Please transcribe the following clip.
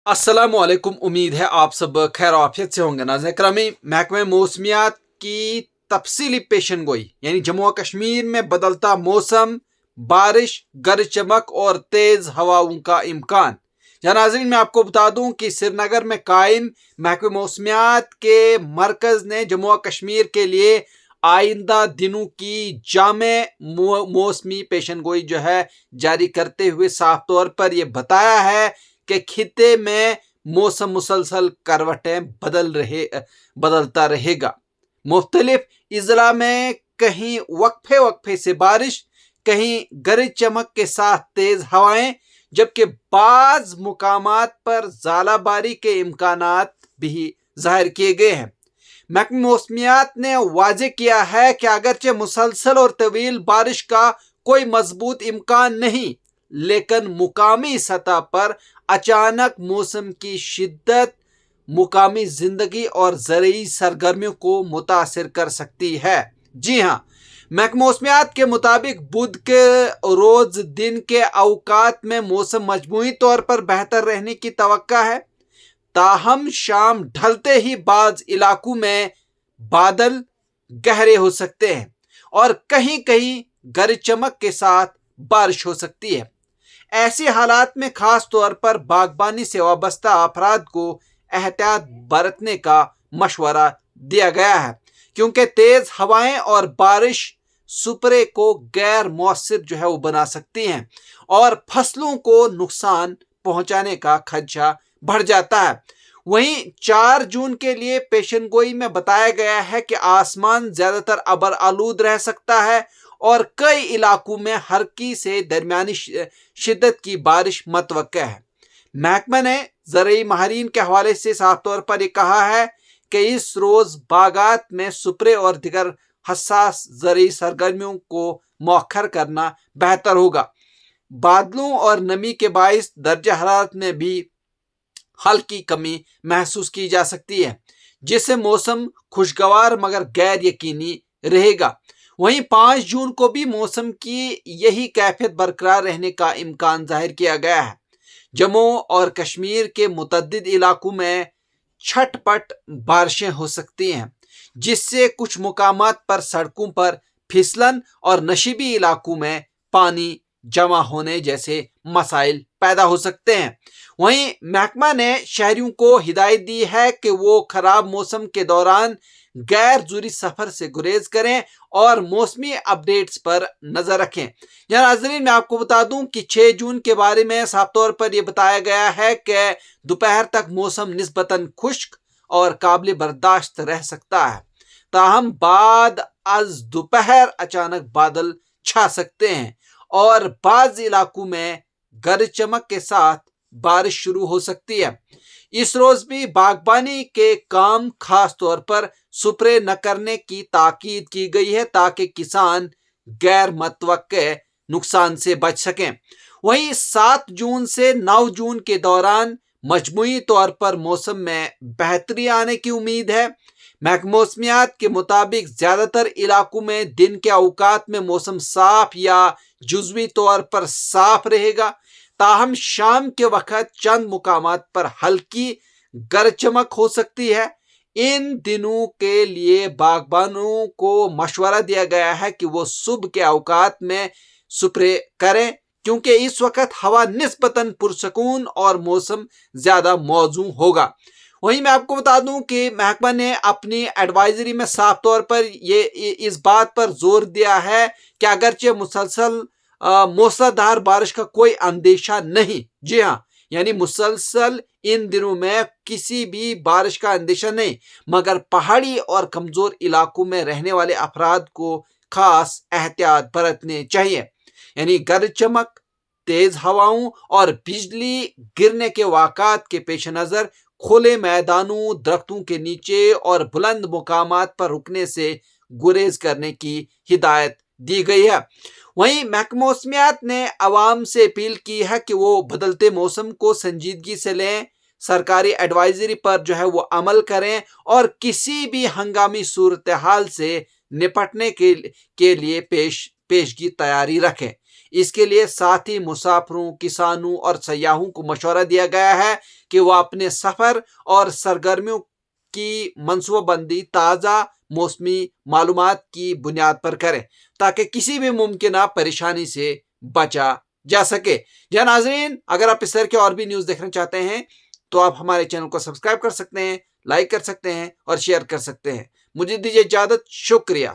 अस्सलामुअलैकुम। उम्मीद है आप सब खैर आफियत से होंगे। नाज़रीन करामी, महकमे मौसमियात की तफसीली पेशन गोई यानी जम्मू कश्मीर में बदलता मौसम, बारिश, गरज चमक और तेज हवाओं का इम्कान। या नाज़रीन, मैं आपको बता दूं कि श्रीनगर में कायम महकमे मौसमियात के मरकज़ ने जम्मू कश्मीर के लिए आइंदा दिनों की जामे मौसमी पेशन गोई जो है जारी करते हुए साफ तौर पर यह बताया है कि खित्ते में मौसम मुसलसल करवटें बदलता रहेगा। मुख्तलिफ इजला में कहीं वक्फे वक्फे से बारिश, कहीं गरज चमक के साथ तेज हवाएं, जबकि बाज मुकामात पर ज़ालाबारी के इम्कानात भी जाहिर किए गए हैं। महकमा मौसमियात ने वाज़ेह किया है कि अगरचे मुसलसल और तवील बारिश का कोई मजबूत इम्कान नहीं, लेकिन मुकामी सतह पर अचानक मौसम की शिद्दत मुकामी जिंदगी और ज़रूरी सरगर्मियों को मुतासिर कर सकती है। जी हाँ, महकमा मौसमियात के मुताबिक बुध के रोज दिन के अवकात में मौसम मजमूई तौर पर बेहतर रहने की तवक्का है। ताहम शाम ढलते ही बाज इलाकों में बादल गहरे हो सकते हैं और कहीं कहीं गरज चमक के साथ बारिश हो सकती है। ऐसे हालात में खास तौर पर बागबानी से वाबस्ता अफराद को एहतियात बरतने का मशवरा दिया गया है, क्योंकि तेज हवाएं और बारिश सुपरे को गैर मौसर जो है वो बना सकती हैं और फसलों को नुकसान पहुंचाने का खदशा बढ़ जाता है। वहीं 4 जून के लिए पेशनगोई में बताया गया है कि आसमान ज्यादातर अबर आलूद रह सकता है और कई इलाकों में हल्की से दरमियानी शिद्दत की बारिश मतवक्का है। महकमा ने ज़रूरी माहिरीन के हवाले से साफ तौर पर यह कहा है कि इस रोज बागात में सुपरे और दिगर हसास ज़रूरी सरगर्मियों को मौखर करना बेहतर होगा। बादलों और नमी के बाइस दर्जा हरारत में भी हल्की कमी महसूस की जा सकती है, जिससे मौसम खुशगवार मगर गैर यकीनी रहेगा। वहीं 5 जून को भी मौसम की यही कैफियत बरकरार रहने का इम्कान जाहिर किया गया है। जम्मू और कश्मीर के मुतअद्दिद इलाकों में छटपट बारिशें हो सकती हैं, जिससे कुछ मुकामात पर सड़कों पर फिसलन और नशीबी इलाकों में पानी जमा होने जैसे मसाइल पैदा हो सकते हैं। वहीं महकमा ने शहरियों को हिदायत दी है कि वो खराब मौसम के दौरान गैर जरूरी सफर से गुरेज करें और मौसमी अपडेट्स पर नजर रखें। यहाँ नाज़रीन, मैं आपको बता दूं कि 6 जून के बारे में साफ तौर पर यह बताया गया है कि दोपहर तक मौसम निस्बतन खुश्क और काबिल बर्दाश्त रह सकता है। ताहम बाद आज दोपहर अचानक बादल छा सकते हैं और बाज़ इलाकों में गरज चमक के साथ बारिश शुरू हो सकती है। इस रोज भी बागबानी के काम खास तौर पर सुपरे न करने की ताकीद की गई है, ताकि किसान गैर मुतवक्के नुकसान से बच सकें। वहीं 7 जून से 9 जून के दौरान मजमूई तौर पर मौसम में बेहतरी आने की उम्मीद है। महकमा मौसमियात के मुताबिक ज्यादातर इलाकों में दिन के औकात में मौसम साफ या जुज़वी तौर पर साफ रहेगा। ताहम शाम के वक्त चंद मुकामात पर हल्की गरज चमक हो सकती है। इन दिनों के लिए बागबानों को मशवरा दिया गया है कि वो सुबह के औकात में स्प्रे करें, क्योंकि इस वक्त हवा निस्बतन पुरसकून और मौसम ज्यादा मौजूद होगा। वहीं मैं आपको बता दूं कि महकमा ने अपनी एडवाइजरी में साफ तौर पर ये इस बात पर जोर दिया है कि अगरचे मुसलसल मूसलाधार बारिश का कोई अंदेशा नहीं। जी हाँ, यानी मुसलसल इन दिनों में किसी भी बारिश का अंदेशा नहीं, मगर पहाड़ी और कमजोर इलाकों में रहने वाले अफराद को खास एहतियात बरतने चाहिए। यानी गरज चमक, तेज हवाओं और बिजली गिरने के वाक़ात के पेश नज़र खुले मैदानों, दरख्तों के नीचे और बुलंद मुकामात पर रुकने से गुरेज करने की हिदायत दी गई है। वहीं महकमा मौसमियात ने अवाम से अपील की है कि वो बदलते मौसम को संजीदगी से लें, सरकारी एडवाइजरी पर जो है वो अमल करें और किसी भी हंगामी सूरत हाल से निपटने के लिए पेशगी तैयारी रखें। اس کے لیے ساتھی مسافروں، کسانوں اور سیاحوں کو مشورہ دیا گیا ہے کہ وہ اپنے سفر اور سرگرمیوں کی منصوبہ بندی تازہ موسمی معلومات کی بنیاد پر کریں تاکہ کسی بھی ممکنہ پریشانی سے بچا جا سکے۔ جی ناظرین، اگر آپ اس طرح کی اور بھی نیوز دیکھنا چاہتے ہیں تو آپ ہمارے چینل کو سبسکرائب کر سکتے ہیں، لائک کر سکتے ہیں اور شیئر کر سکتے ہیں۔ مجھے دیجیے اجازت، شکریہ۔